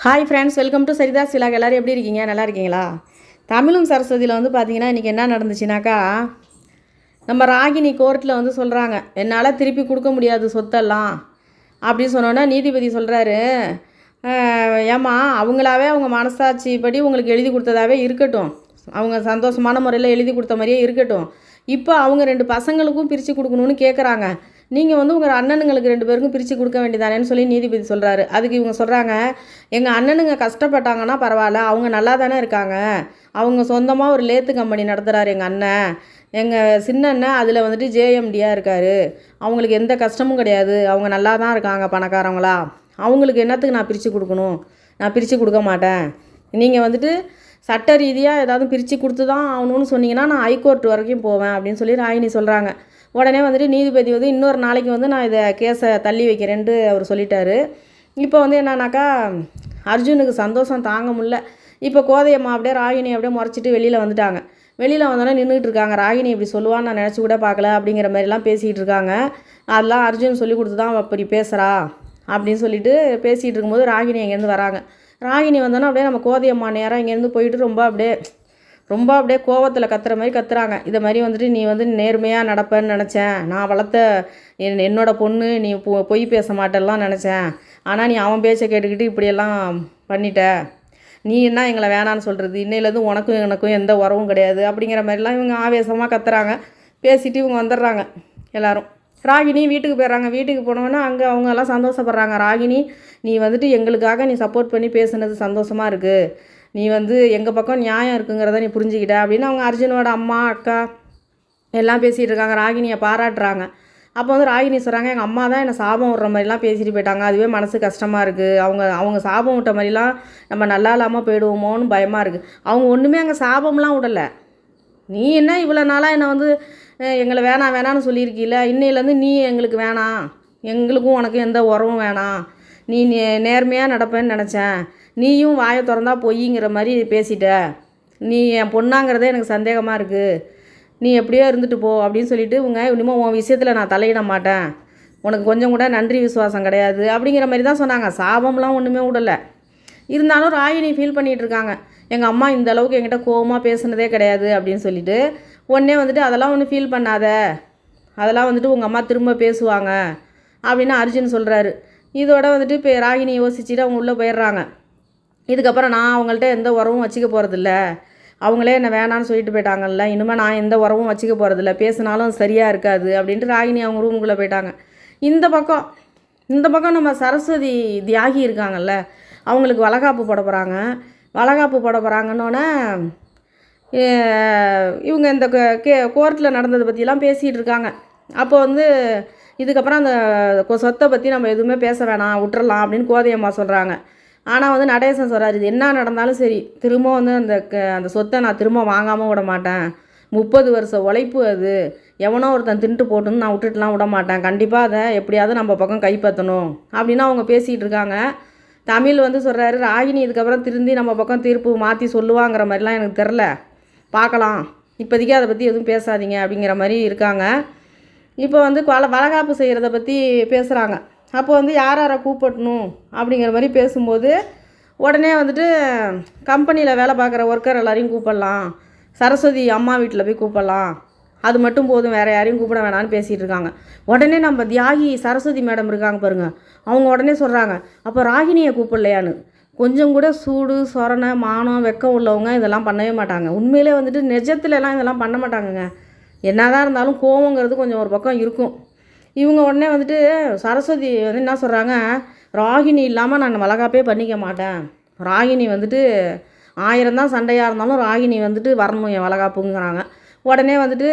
Hi friends, welcome to Saritha's vlog. எல்லோரும் எப்படி இருக்கீங்க? நல்லா இருக்கீங்களா? தமிழும் சரஸ்வதியில் வந்து பார்த்திங்கன்னா இன்றைக்கி என்ன நடந்துச்சுனாக்கா, நம்ம ராகினி கோர்ட்டில் வந்து சொல்கிறாங்க, என்னால் திருப்பி கொடுக்க முடியாது சொத்தெல்லாம் அப்படின்னு சொன்னோன்னா நீதிபதி சொல்கிறாரு, ஏம்மா அவங்களாவே அவங்க மனசாட்சிப்படி உங்களுக்கு எழுதி கொடுத்ததாவே இருக்கட்டும், அவங்க சந்தோஷமான முறையில் எழுதி கொடுத்த மாதிரியே இருக்கட்டும், இப்போ அவங்க 2 பசங்களுக்கும் பிரித்து கொடுக்கணும்னு கேட்குறாங்க, நீங்கள் வந்து உங்கள் அண்ணனுங்களுக்கு 2 பேருக்கும் பிரித்து கொடுக்க வேண்டியதானேன்னு சொல்லி நீதிபதி சொல்கிறாரு. அதுக்கு இவங்க சொல்கிறாங்க, எங்கள் அண்ணனுங்க கஷ்டப்பட்டாங்கன்னா பரவாயில்ல, அவங்க நல்லா தானே இருக்காங்க, அவங்க சொந்தமாக ஒரு லேத்து கம்பெனி நடத்துகிறாரு எங்கள் அண்ணன், எங்கள் சின்ன அண்ணன் அதில் வந்துட்டு ஜேஎம்டியாக இருக்கார், அவங்களுக்கு எந்த கஷ்டமும் கிடையாது, அவங்க நல்லா தான் இருக்காங்க பணக்காரங்களா, அவங்களுக்கு என்னத்துக்கு நான் பிரித்து கொடுக்கணும்? நான் பிரித்து கொடுக்க மாட்டேன், நீங்கள் வந்துட்டு சட்ட ரீதியாக ஏதாவது பிரித்து கொடுத்து தான் ஆகணும்னு சொன்னீங்கன்னா நான் ஹைகோர்ட் வரைக்கும் போவேன் அப்படின்னு சொல்லி ராகினி சொல்கிறாங்க. உடனே வந்துட்டு நீதிபதி வந்து இன்னொரு நாளைக்கு வந்து நான் இதை கேஸை தள்ளி வைக்கிறேன்ட்டு அவர் சொல்லிட்டாரு. இப்போ வந்து என்னன்னாக்கா, அர்ஜுனுக்கு சந்தோஷம் தாங்க முடியல. இப்போ கோதையம்மா அப்படியே ராகினி அப்படியே முறைச்சிட்டு வெளியில் வந்துட்டாங்க. வெளியில் வந்தோடனே நின்றுட்டு இருக்காங்க. ராகினி இப்படி சொல்லுவான்னு நான் நினச்சி கூட பார்க்கல அப்படிங்கிற மாதிரிலாம் பேசிகிட்டு இருக்காங்க. அதெல்லாம் அர்ஜுன் சொல்லி கொடுத்து தான் அப்படி பேசுகிறா அப்படின்னு சொல்லிட்டு பேசிகிட்டு இருக்கும்போது ராகினி அங்கேருந்து வராங்க. ராகினி வந்தோன்னா அப்படியே நம்ம கோதையம்மா நேரம் இங்கேருந்து போயிட்டு ரொம்ப அப்படியே கோவத்தில் கத்துற மாதிரி கத்துறாங்க. இதை மாதிரி வந்துட்டு நீ வந்து நேர்மையாக நடப்பேன்னு நினச்சேன், நான் வளர்த்த என்னோட பொண்ணு, நீ பொய் பேச மாட்டேல்லாம் நினச்சேன், ஆனால் நீ அவன் பேச்சை கேட்டுக்கிட்டு இப்படியெல்லாம் பண்ணிட்ட, நீ என்ன எங்களை வேணான்னு சொல்கிறது, இன்னையிலேருந்து உனக்கும் எனக்கும் எந்த உறவும் கிடையாது அப்படிங்கிற மாதிரிலாம் இவங்க ஆவேசமாக கத்துறாங்க. பேசிட்டு இவங்க வந்துடுறாங்க எல்லோரும். ராகினி வீட்டுக்கு போயிடுறாங்க. வீட்டுக்கு போனோன்னா அங்கே அவங்க எல்லாம் சந்தோஷப்படுறாங்க. ராகினி, நீ வந்துட்டு எங்களுக்காக நீ சப்போர்ட் பண்ணி பேசுனது சந்தோஷமாக இருக்குது, நீ வந்து எங்கள் பக்கம் நியாயம் இருக்குங்கிறத நீ புரிஞ்சுக்கிட்ட அப்படின்னு அவங்க அர்ஜுனோட அம்மா அக்கா எல்லாம் பேசிகிட்டு இருக்காங்க. ராகினியை பாராட்டுறாங்க. அப்போ வந்து ராகினி சொல்கிறாங்க, எங்கள் அம்மா தான் என்னை சாபம் விட்ற மாதிரிலாம் பேசிட்டு போயிட்டாங்க, அதுவே மனசு கஷ்டமாக இருக்குது, அவங்க சாபம் விட்ட மாதிரிலாம் நம்ம நல்லா இல்லாமல் போயிடுவோமோன்னு பயமாக இருக்குது. அவங்க ஒன்றுமே அங்கே சாபம்லாம் விடலை, நீ என்ன இவ்வளோ நாளாக என்னை வந்து எங்களை வேணான்னு சொல்லியிருக்கீல்ல, இன்னையிலேருந்து நீ எங்களுக்கு வேணாம், எங்களுக்கும் உனக்கும் எந்த உறவும் வேணாம், நீ நேர்மையாக நடப்பேன்னு நினச்சேன், நீயும் வாயை திறந்தா பொய்ங்கிற மாதிரி பேசிட்ட, நீ என் பொண்ணாங்கிறதே எனக்கு சந்தேகமாக இருக்குது, நீ எப்படியோ இருந்துட்டு போ அப்படின்னு சொல்லிட்டு இனிமேல் உன் விஷயத்தில் நான் தலையிட மாட்டேன், உனக்கு கொஞ்சம் கூட நன்றி விசுவாசம் கிடையாது அப்படிங்கிற மாதிரி தான் சொன்னாங்க. சாபம்லாம் ஒன்றுமே விடலை. இருந்தாலும் ராகினி ஃபீல் பண்ணிகிட்டு இருக்காங்க, எங்கள் அம்மா இந்த அளவுக்கு என்கிட்ட கோவமாக பேசுனதே கிடையாது அப்படின்னு சொல்லிட்டு. உடனே வந்துட்டு அதெல்லாம் ஒன்றும் ஃபீல் பண்ணாத, அதெல்லாம் வந்துட்டு உங்கள் அம்மா திரும்ப பேசுவாங்க அப்படின்னு அர்ஜுன் சொல்கிறாரு. இதோட வந்துட்டு இப்போ ராகினி யோசிச்சுட்டு அவங்க உள்ளே போயிடுறாங்க. இதுக்கப்புறம் நான் அவங்கள்ட்ட எந்த உறவும் வச்சுக்க போகிறதில்ல, அவங்களே என்னை வேணான்னு சொல்லிட்டு போயிட்டாங்கல்ல, இனிமேல் நான் எந்த உறவும் வச்சுக்க போகிறதில்ல, பேசினாலும் சரியாக இருக்காது அப்படின்ட்டு ராகினி அவங்க ரூமுக்குள்ளே போயிட்டாங்க. இந்த பக்கம் நம்ம சரஸ்வதி தியாகி இருக்காங்கல்ல, அவங்களுக்கு வளகாப்பு போட போகிறாங்க. வளகாப்பு போட போகிறாங்கன்னொன்னே இவங்க இந்த கோர்ட்டில் நடந்ததை பற்றிலாம் பேசிகிட்டு இருக்காங்க. அப்போ வந்து இதுக்கப்புறம் அந்த சொத்தை பற்றி நம்ம எதுவுமே பேச வேணாம், விட்டுறலாம் அப்படின்னு கோதையம்மா சொல்கிறாங்க. ஆனால் வந்து நடேசன் சொல்கிறார், இது என்ன நடந்தாலும் சரி, திரும்ப வந்து அந்த சொத்தை நான் திரும்ப வாங்காமல் விட மாட்டேன், 30 வருஷம் உழைப்பு அது, எவனோ ஒருத்தன் தின்ட்டு போட்டுன்னு நான் விட்டுட்டுலாம் விட மாட்டேன், கண்டிப்பாக அதை எப்படியாவது நம்ம பக்கம் கைப்பற்றணும் அப்படின்னு அவங்க பேசிகிட்டு இருக்காங்க. தமிழ் வந்து சொல்கிறாரு, ராகினி இதுக்கப்புறம் திருந்தி நம்ம பக்கம் தீர்ப்பு மாற்றி சொல்லுவாங்கிற மாதிரிலாம் எனக்கு தெரில, பார்க்கலாம், இப்போதைக்கு அதை பற்றி எதுவும் பேசாதீங்க அப்படிங்கிற மாதிரி இருக்காங்க. இப்போ வந்து வளகாப்பு செய்கிறத பற்றி பேசுகிறாங்க. அப்போ வந்து யாரை கூப்பிடணும் அப்படிங்கிற மாதிரி பேசும்போது உடனே வந்துட்டு கம்பெனியில் வேலை பார்க்குற ஒர்க்கர் எல்லாரையும் கூப்பிடலாம், சரஸ்வதி அம்மா வீட்டில் போய் கூப்பிடலாம், அது மட்டும் போதும், வேறு யாரையும் கூப்பிட வேணான்னு பேசிகிட்டு இருக்காங்க. உடனே நம்ம தியாகி சரஸ்வதி மேடம் இருக்காங்க பாருங்கள், அவங்க உடனே சொல்கிறாங்க, அப்போ ராகினியை கூப்பிடலையான்னு. கொஞ்சம் கூட சூடு சொரணை மானம் வெக்கம் உள்ளவங்க இதெல்லாம் பண்ணவே மாட்டாங்க. உண்மையிலே வந்துட்டு நிஜத்துலலாம் இதெல்லாம் பண்ண மாட்டாங்கங்க. என்ன தான் இருந்தாலும் கோவங்கிறது கொஞ்சம் ஒரு பக்கம் இருக்கும். இவங்க உடனே வந்துட்டு சரஸ்வதி வந்து என்ன சொல்கிறாங்க, ராகினி இல்லாமல் நான் வளகாப்பே பண்ணிக்க மாட்டேன், ராகினி வந்துட்டு 1000 தான் சண்டையாக இருந்தாலும் ராகினி வந்துட்டு வரணும் என் வளகாப்புங்கிறாங்க. உடனே வந்துட்டு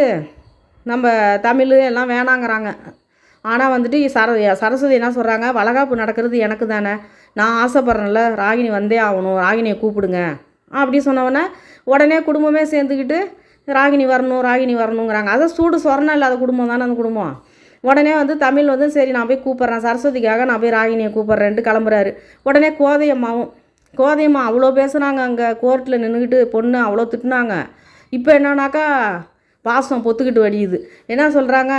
நம்ம தமிழ் எல்லாம் வேணாங்கிறாங்க. ஆனால் வந்துட்டு சரஸ்வதி என்ன சொல்கிறாங்க, வளகாப்பு நடக்கிறது எனக்கு தானே, நான் ஆசைப்பட்றேன்ல, ராகினி வந்தே ஆகணும், ராகினியை கூப்பிடுங்க அப்படி சொன்னவொடனே உடனே குடும்பமே சேர்ந்துக்கிட்டு ராகினி வரணுங்கிறாங்க. அதை சூடு சொரணம் இல்லாத குடும்பம் தானே அந்த குடும்பம். உடனே வந்து தமிழ் வந்து சரி நான் போய் கூப்பிட்றேன், சரஸ்வதிக்காக நான் போய் ராகினியை கூப்பிட்றேன்ட்டு கிளம்புறாரு. உடனே கோதையம்மா அவ்வளோ பேசுனாங்க, அங்கே கோர்ட்டில் நின்றுக்கிட்டு பொண்ணு அவ்வளோ திட்டினாங்க. இப்போ என்னன்னாக்கா பாசம் பொத்துக்கிட்டு வடியுது. என்ன சொல்கிறாங்க,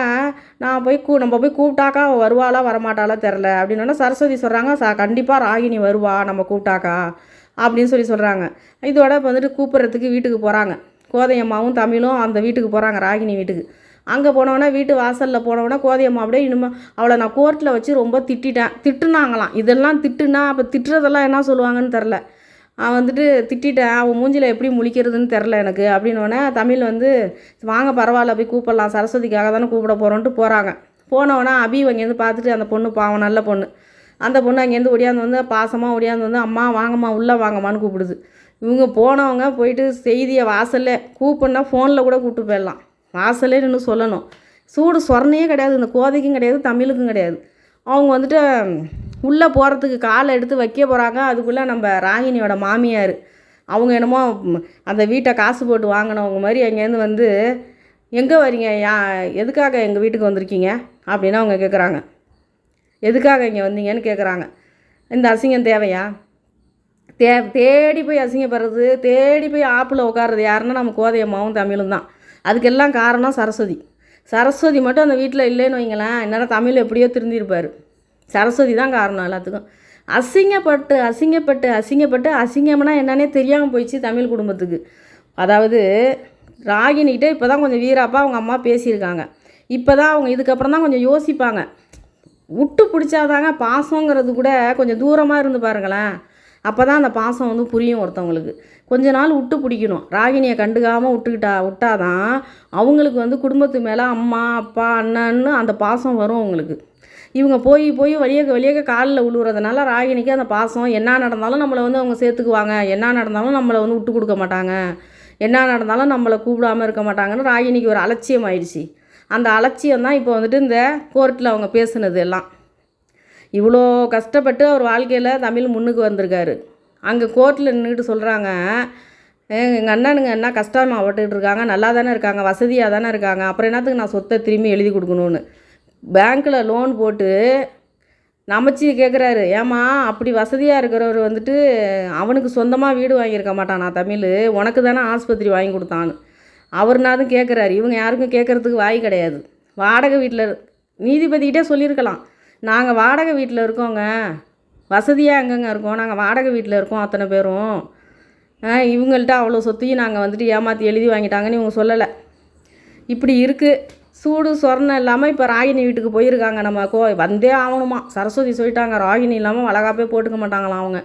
நம்ம போய் கூப்பிட்டாக்கா அவள் வருவாளா வரமாட்டாளா தெரில அப்படின்னோடனே சரஸ்வதி சொல்கிறாங்க, கண்டிப்பாக ராகினி வருவா நம்ம கூப்பிட்டாக்கா அப்படின்னு சொல்கிறாங்க. இதோட இப்போ வந்துட்டு கூப்பிட்றதுக்கு வீட்டுக்கு போகிறாங்க. கோதையம்மாவும் தமிழும் அந்த வீட்டுக்கு போகிறாங்க, ராகினி வீட்டுக்கு. அங்கே போனோடனே வீட்டு வாசலில் போனோடனே கோதையம்மா அப்படியே இனிமே அவளை நான் கோர்ட்டில் வச்சு ரொம்ப திட்டுனாங்களாம். இதெல்லாம் திட்டுனா அப்போ திட்டுறதெல்லாம் என்ன சொல்லுவாங்கன்னு தெரில. வந்துட்டு திட்டேன், அவன் மூஞ்சில் எப்படி முழிக்கிறதுன்னு தெரில எனக்கு அப்படின்னோடனே தமிழ் வந்து வாங்க பரவாயில்ல போய் கூப்பிடலாம், சரஸ்வதிக்காக தானே கூப்பிட போகிறோன்ட்டு போகிறாங்க. போனவொடனே அபி அங்கேருந்து பார்த்துட்டு அந்த பொண்ணு பாவம் நல்ல பொண்ணு, அந்த பொண்ணு அங்கேருந்து ஒடியாந்து வந்து பாசமாக ஒடியாந்து வந்து அம்மா வாங்கம்மா உள்ளே வாங்கம்மான்னு கூப்பிடுது. இவங்க போனவங்க போயிட்டு செய்தியை வாசல்லே கூப்பிட்னா ஃபோனில் கூட கூப்பிட்டு போயிடலாம், வாசல்லே நின்று சொல்லணும். சூடு சொரணையே கிடையாது, இந்த கோதைக்கும் கிடையாது தமிழுக்கும் கிடையாது. அவங்க வந்துட்டு உள்ளே போகிறதுக்கு காலை எடுத்து வைக்க போகிறாங்க. அதுக்குள்ளே நம்ம ராகினியோட மாமியார் அவங்க என்னமோ அந்த வீட்டை காசு போட்டு வாங்கினவங்க மாதிரி அங்கேருந்து வந்து எங்கே வரீங்க, எதுக்காக எங்கள் வீட்டுக்கு வந்திருக்கீங்க அப்படின்னு அவங்க கேட்குறாங்க. எதுக்காக இங்கே வந்தீங்கன்னு கேட்குறாங்க. இந்த அசிங்கம் தேவையா? தேடி போய் அசிங்கப்படுறது, தேடி போய் ஆப்பில் உட்கார்றது யாருன்னா நம்ம கோதையம்மாவும் தமிழும் தான். அதுக்கெல்லாம் காரணம் சரஸ்வதி மட்டும் அந்த வீட்டில் இல்லைன்னு வைங்களேன், இந்நேரம் தமிழ் எப்படியோ திருந்திருப்பார். சரஸ்வதி தான் காரணம் எல்லாத்துக்கும். அசிங்கம்னா என்னன்னே தெரியாமல் போயிடுச்சு தமிழ் குடும்பத்துக்கு. அதாவது ராகினிகிட்ட இப்போ தான் கொஞ்சம் வீராப்பா அவங்க அம்மா பேசியிருக்காங்க. இப்போ தான் அவங்க இதுக்கப்புறம் தான் கொஞ்சம் யோசிப்பாங்க. விட்டு பிடிச்சாதாங்க பாசங்கிறது கூட கொஞ்சம் தூரமாக இருந்து பாருங்களேன், அப்போ தான் அந்த பாசம் வந்து புரியும் ஒருத்தவங்களுக்கு. கொஞ்ச நாள் விட்டு பிடிக்கணும். ராகினியை கண்டுக்காமல் விட்டாதான் அவங்களுக்கு வந்து குடும்பத்து மேலே அம்மா அப்பா அண்ணன்னு அந்த பாசம் வரும் அவங்களுக்கு. இவங்க போய் வழியாக காலில் விழுவுறதுனால ராகினிக்கு அந்த பாசம் என்ன நடந்தாலும் நம்மளை வந்து அவங்க சேர்த்துக்குவாங்க, என்ன நடந்தாலும் நம்மளை வந்து விட்டு கொடுக்க மாட்டாங்க, என்ன நடந்தாலும் நம்மளை கூப்பிடாமல் இருக்க மாட்டாங்கன்னு ராகினிக்கு ஒரு அலட்சியம் ஆயிடுச்சு. அந்த அலட்சியம் தான் இப்போ வந்துட்டு இந்த கோர்ட்டில் அவங்க பேசுனது எல்லாம். இவ்வளோ கஷ்டப்பட்டு அவர் வாழ்க்கையில் தமிழ் முன்னுக்கு வந்திருக்காரு. அங்கே கோர்ட்டில் நின்றுட்டு சொல்கிறாங்க, எங்கள் அண்ணனுங்க என்ன கஷ்டமாக பட்டுக்கிட்டு இருக்காங்க, நல்லா தானே இருக்காங்க, வசதியாக தானே இருக்காங்க, அப்புறம் என்னத்துக்கு நான் சொத்தை திரும்பி எழுதி கொடுக்கணும்னு பேங்க்கில் லோன் போட்டு நமச்சி கேட்குறாரு. ஏம்மா அப்படி வசதியாக இருக்கிறவர் வந்துட்டு அவனுக்கு சொந்தமாக வீடு வாங்கியிருக்க மாட்டானா தமிழ், உனக்கு தானே ஆஸ்பத்திரி வாங்கி கொடுத்தான்னு அவர்னாலும் கேட்குறாரு. இவங்க யாருக்கும் கேட்குறதுக்கு வாய் கிடையாது. வாடகை வீட்டில் நீதிபதிக்கிட்டே சொல்லியிருக்கலாம், நாங்கள் வாடகை வீட்டில் இருக்கோங்க, வசதியாக எங்கெங்க இருக்கோம், நாங்கள் வாடகை வீட்டில் இருக்கோம் அத்தனை பேரும், இவங்கள்ட்ட அவ்வளோ சொத்தையும் நாங்கள் வந்துட்டு ஏமாற்றி எழுதி வாங்கிட்டாங்கன்னு இவங்க சொல்லலை. இப்படி இருக்குது. சூடு சொரணம் இல்லாமல் இப்போ ராகினி வீட்டுக்கு போயிருக்காங்க. நம்ம வந்தே ஆகணுமா, சரஸ்வதி சொல்லிட்டாங்க ராகினி இல்லாமல் வளகாப்பே போட்டுக்க மாட்டாங்களாம் அவங்க.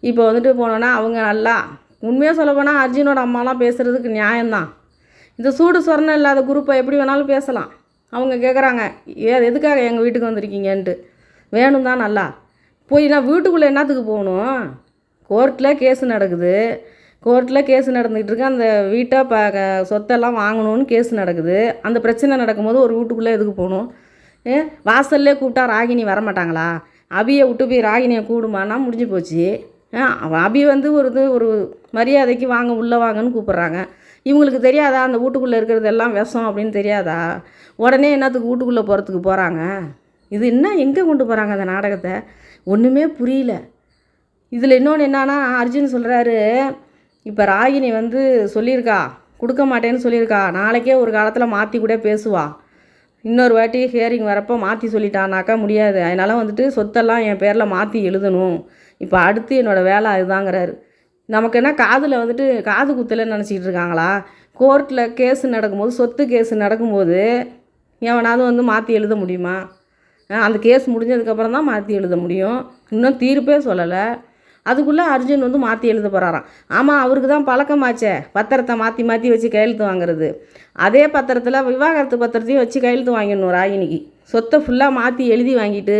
இப்போ வந்துட்டு போனோன்னா அவங்க நல்லா உண்மையாக சொல்ல போனால் அர்ஜுனோட அம்மாலாம் பேசுகிறதுக்கு நியாயம்தான். இந்த சூடு சொரணம் இல்லாத குரூப்பை எப்படி வேணாலும் பேசலாம். அவங்க கேட்குறாங்க, எதுக்காக எங்கள் வீட்டுக்கு வந்திருக்கீங்கன்ட்டு. வேணும் தான் நல்லா போய் நான் வீட்டுக்குள்ளே என்னத்துக்கு போகணும், கோர்ட்டில் கேஸு நடக்குது, கோர்ட்டில் கேஸு நடந்துக்கிட்டு இருக்கு, அந்த வீட்டை சொத்தெல்லாம் வாங்கணும்னு கேஸு நடக்குது. அந்த பிரச்சனை நடக்கும்போது ஒரு வீட்டுக்குள்ளே எதுக்கு போகணும்? வாசல்லே கூப்பிட்டா ராகினி வரமாட்டாங்களா? அபியை விட்டு போய் ராகினியை கூடுமானா முடிஞ்சு போச்சு. அபி வந்து ஒரு மரியாதைக்கு வாங்க உள்ளே வாங்கன்னு கூப்பிட்றாங்க. இவங்களுக்கு தெரியாதா அந்த வீட்டுக்குள்ளே இருக்கிறது எல்லாம் விஷம் அப்படின்னு தெரியாதா? உடனே என்னத்துக்கு வீட்டுக்குள்ளே போகிறாங்க? இது என்ன எங்கே கொண்டு போகிறாங்க அந்த நாடகத்தை? ஒன்றுமே புரியல. இதில் இன்னொன்று என்னன்னா, அர்ஜுன் சொல்கிறாரு, இப்போ ராகினி வந்து சொல்லியிருக்கா கொடுக்க மாட்டேன்னு சொல்லியிருக்கா, நாளைக்கே ஒரு காலத்தில் மாற்றி கூட பேசுவா, இன்னொரு வாட்டி ஹியரிங் வரப்போ மாற்றி சொல்லிட்டானாக்கா முடியாது, அதனால் வந்துட்டு சொத்தெல்லாம் என் பேரில் மாற்றி எழுதணும், இப்போ அடுத்து என்னோடய வேலை அதுதாங்கிறாரு. நமக்கு என்ன காதில் வந்துட்டு காது குத்தலைன்னு நினச்சிக்கிட்டு இருக்காங்களா? கோர்ட்டில் கேஸு நடக்கும்போது, சொத்து கேஸு நடக்கும்போது எவனாவது வந்து மாற்றி எழுத முடியுமா? அந்த கேஸ் முடிஞ்சதுக்கப்புறம் தான் மாற்றி எழுத முடியும். இன்னும் தீர்ப்பே சொல்லலை, அதுக்குள்ளே அர்ஜுன் வந்து மாற்றி எழுத போகிறாராம். ஆமாம், அவருக்கு தான் பழக்கமாச்சே பத்திரத்தை மாற்றி வச்சு கையெழுத்து வாங்குறது. அதே பத்திரத்தில் விவாகரத்து பத்திரத்தையும் வச்சு கையெழுத்து வாங்கிடணும் ராகினிக்கு. சொத்தை ஃபுல்லாக மாற்றி எழுதி வாங்கிட்டு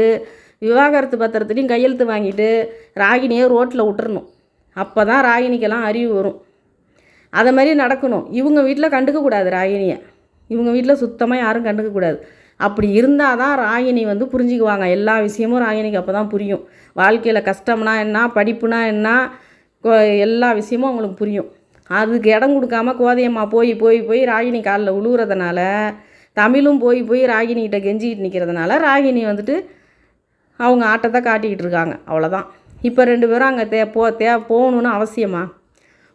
விவாகரத்து பத்திரத்துலையும் கையெழுத்து வாங்கிட்டு ராகினியை ரோட்டில் விட்டுறணும். அப்போ தான் ராகினிக்கெல்லாம் அறிவு வரும். அதை மாதிரி நடக்கணும். இவங்க வீட்டில் கண்டுக்கக்கூடாது ராகினியை, இவங்க வீட்டில் சுத்தமாக யாரும் கண்டுக்கக்கூடாது. அப்படி இருந்தால் தான் ராகினி வந்து புரிஞ்சுக்குவாங்க. எல்லா விஷயமும் ராகினிக்கு அப்போ தான் புரியும். வாழ்க்கையில் கஷ்டம்னா என்ன, படிப்புனா என்ன, எல்லா விஷயமும் அவங்களுக்கு புரியும். அதுக்கு இடம் கொடுக்காம கோதையம்மா போய் ராகினி காலில் விழுவுறதுனால, தமிழும் போய் ராகினிகிட்ட கெஞ்சிக்கிட்டு நிற்கிறதுனால ராகினி வந்துட்டு அவங்க ஆட்டத்தை காட்டிக்கிட்டு இருக்காங்க. அவ்வளோதான். இப்போ 2 பேரும் அங்கே போகணுன்னு அவசியமா?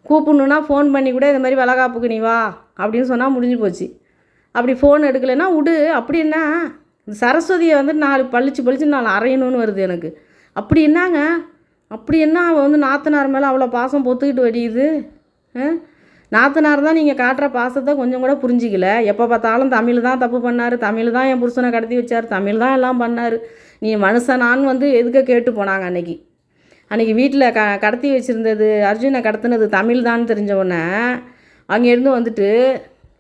கூப்பிடணுன்னா ஃபோன் பண்ணி கூட இது மாதிரி வளகாப்புக்கு நீ வா அப்படின்னு சொன்னால் முடிஞ்சு போச்சு. அப்படி ஃபோன் எடுக்கலைன்னா விடு. அப்படின்னா இந்த சரஸ்வதியை வந்து 4 பளிச்சு 4 அரையணும்னு வருது எனக்கு. அப்படி என்னங்க, அப்படி என்ன அவள் வந்து நாத்தனார் மேலே அவ்வளோ பாசம் பொத்துக்கிட்டு வடியுது? நாத்தனார் தான் நீங்கள் காட்டுற பாசத்தை கொஞ்சம் கூட புரிஞ்சிக்கல. எப்போ பார்த்தாலும் தமிழ் தான் தப்பு பண்ணார், தமிழ் தான் என் புருஷனை கடத்தி வச்சார், தமிழ் தான் எல்லாம் பண்ணார். நீ மனுஷனான்னு வந்து எதுக்க கேட்டு போனாங்க அன்றைக்கி வீட்டில் கடத்தி வச்சுருந்தது, அர்ஜுனை கடத்தினது தமிழ் தான் தெரிஞ்சவொடனே அங்கேருந்து வந்துட்டு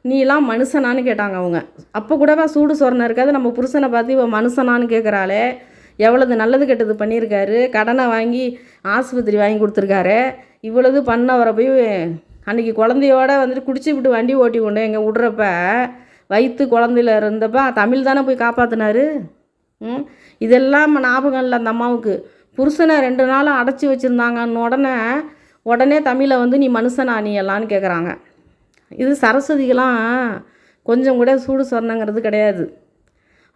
நீ எல்லாம் மனுஷனான்னு கேட்டாங்க அவங்க. அப்போ கூடவா சூடு சொரணை இருக்காது? நம்ம புருஷனை பார்த்து இவன் மனுஷனான்னு கேட்குறாளே, எவ்வளவு நல்லது கெட்டது பண்ணியிருக்காரு, கடனை வாங்கி ஆஸ்பத்திரி வாங்கி கொடுத்துருக்காரு, இவ்வளவு பண்ணவரை போய் அன்றைக்கி குழந்தையோட வந்துட்டு குடிச்சு விட்டு வண்டி ஓட்டி கொண்டு எங்கே விட்றப்ப வயிற்று குழந்தையில இருந்தப்ப தமிழ் தானே போய் காப்பாற்றினாரு. இதெல்லாம் ஞாபகம் இல்லை அந்த அம்மாவுக்கு. புருஷனை 2 நாளாக அடைச்சி வச்சுருந்தாங்கன்னு உடனே தமிழை வந்து நீ மனுஷனா நீ எல்லான்னு கேட்குறாங்க. இது சரஸ்வதிக்கெல்லாம் கொஞ்சம் கூட சூடு சொரணங்கிறது கிடையாது.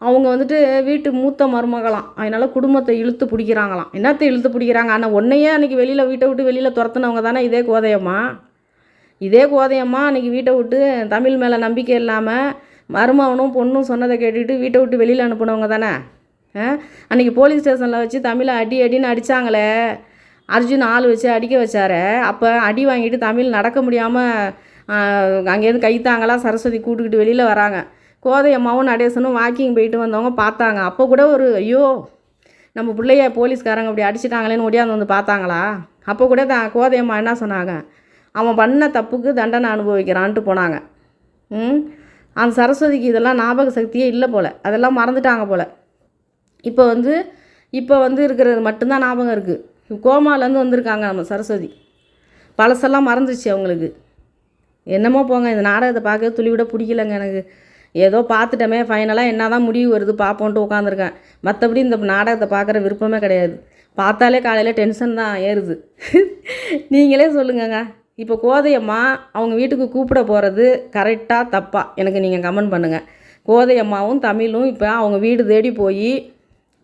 அவங்க வந்துட்டு வீட்டு மூத்த மருமகளாம், அதனால் குடும்பத்தை இழுத்து பிடிக்கிறாங்களாம். என்னத்தை இழுத்து பிடிக்கிறாங்க? ஆனால் ஒன்றையே அன்றைக்கி வீட்டை விட்டு வெளியில் துரத்துனவங்க தானே இதே கோதையம்மா அன்றைக்கி வீட்டை விட்டு தமிழ் மேலே நம்பிக்கை இல்லாமல் மருமகனும் பொண்ணும் சொன்னதை கேட்டுட்டு வீட்டை விட்டு வெளியில் அனுப்புனவங்க தானே. அன்றைக்கி போலீஸ் ஸ்டேஷனில் வச்சு தமிழை அடின்னு அடித்தாங்களே, அர்ஜுன் ஆள் வச்சு அடிக்க வச்சார. அப்போ அடி வாங்கிட்டு தமிழ் நடக்க முடியாமல் அங்கேருந்து கைத்தாங்களா சரஸ்வதி கூட்டுக்கிட்டு வெளியில் வராங்க. கோதையம்மாவும் நடேசனும் வாக்கிங் போயிட்டு வந்தவங்க பார்த்தாங்க. அப்போ கூட ஒரு ஐயோ நம்ம பிள்ளைய போலீஸ்காரங்க அப்படி அடிச்சிட்டாங்களேன்னு ஒடியாந்து வந்து பார்த்தாங்களா? அப்போ கூட கோதையம்மா என்ன சொன்னாங்க? அவன் பண்ண தப்புக்கு தண்டனை அனுபவிக்கிறான்ட்டு போனாங்க. அந்த சரஸ்வதிக்கு இதெல்லாம் ஞாபக சக்தியே இல்லை போல், அதெல்லாம் மறந்துட்டாங்க போல். இப்போ வந்து இருக்கிறது மட்டும்தான் ஞாபகம் இருக்குது. கோமாலேருந்து வந்திருக்காங்க நம்ம சரஸ்வதி. பழசெல்லாம் மறந்துச்சு அவங்களுக்கு. என்னமோ போங்க, இந்த நாடகத்தை பார்க்க துளி விட பிடிக்கலங்க எனக்கு. ஏதோ பார்த்துட்டோமே, ஃபைனலாக என்ன தான் முடிவு வருது பார்ப்போன்ட்டு உட்காந்துருக்கேன். மற்றபடி இந்த நாடகத்தை பார்க்குற விருப்பமே கிடையாது. பார்த்தாலே காலையில் டென்ஷன் தான் ஏறுது. நீங்களே சொல்லுங்கங்க. இப்போ கோதையம்மா அவங்க வீட்டுக்கு கூப்பிட போகிறது கரெக்டாக தப்பா எனக்கு நீங்கள் கமெண்ட் பண்ணுங்கள். கோதையம்மாவும் தமிழும் இப்போ அவங்க வீடு தேடி போய்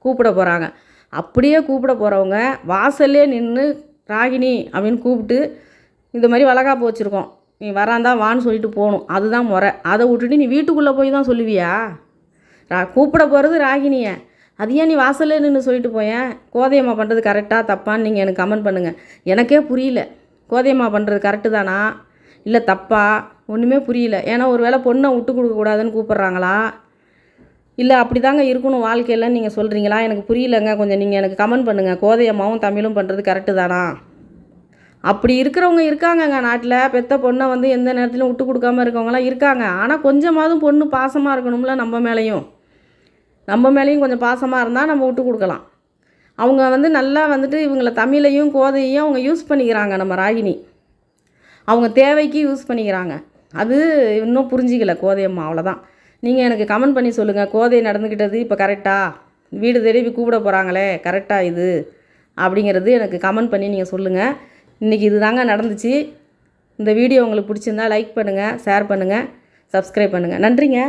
கூப்பிட போகிறாங்க. அப்படியே கூப்பிட போகிறவங்க வாசல்லே நின்று ராகினி அப்படின்னு கூப்பிட்டு இந்த மாதிரி வளகாப்பு வச்சுருக்கோம், நீ வராந்தா வான்னு சொல்லிட்டு போகணும். அதுதான் முறை. அதை விட்டுட்டு நீ வீட்டுக்குள்ளே போய் தான் சொல்லுவியா? கூப்பிட போகிறது ராகினியை, அது ஏன் நீ வாசல்லே நின்று சொல்லிட்டு போயேன்? கோதையம்மா பண்ணுறது கரெக்டாக தப்பான்னு நீங்கள் எனக்கு கமெண்ட் பண்ணுங்கள். எனக்கே புரியல, கோதையம்மா பண்ணுறது கரெக்டு தானா இல்லை தப்பா? ஒன்றுமே புரியல. ஏன்னா ஒரு வேளை பொண்ணை விட்டு கொடுக்கக்கூடாதுன்னு கூப்பிட்றாங்களா, இல்லை அப்படி தாங்க இருக்கணும் வாழ்க்கையிலன்னு நீங்கள் சொல்கிறீங்களா? எனக்கு புரியலங்க. கொஞ்சம் நீங்கள் எனக்கு கமெண்ட் பண்ணுங்கள். கோதையம்மாவும் தமிழும் பண்ணுறது கரெக்டு தானா? அப்படி இருக்கிறவங்க இருக்காங்கங்க நாட்டில். பெத்த பொண்ணை வந்து எந்த நேரத்திலும் விட்டு கொடுக்காமல் இருக்கவங்களாம் இருக்காங்க. ஆனால் கொஞ்சமாவது பொண்ணு பாசமாக இருக்கணும்ல, நம்ம மேலேயும் கொஞ்சம் பாசமாக இருந்தால் நம்ம விட்டு கொடுக்கலாம். அவங்க வந்து நல்லா வந்துட்டு இவங்களை தமிழையும் கோதையையும் அவங்க யூஸ் பண்ணிக்கிறாங்க. நம்ம ராகினி அவங்க தேவைக்கு யூஸ் பண்ணிக்கிறாங்க. அது இன்னும் புரிஞ்சிக்கல கோதையம்மா, அவ்வளோதான். நீங்கள் எனக்கு கமெண்ட் பண்ணி சொல்லுங்கள், கோதை நடந்துக்கிட்டது இப்போ கரெக்டாக? வீடு தேடி கூப்பிட போகிறாங்களே கரெக்டாக இது அப்படிங்கிறது எனக்கு கமெண்ட் பண்ணி நீங்கள் சொல்லுங்கள். இன்றைக்கி இது தாங்க நடந்துச்சு. இந்த வீடியோ உங்களுக்கு பிடிச்சிருந்தா லைக் பண்ணுங்கள், ஷேர் பண்ணுங்கள், சப்ஸ்கிரைப் பண்ணுங்கள். நன்றிங்க.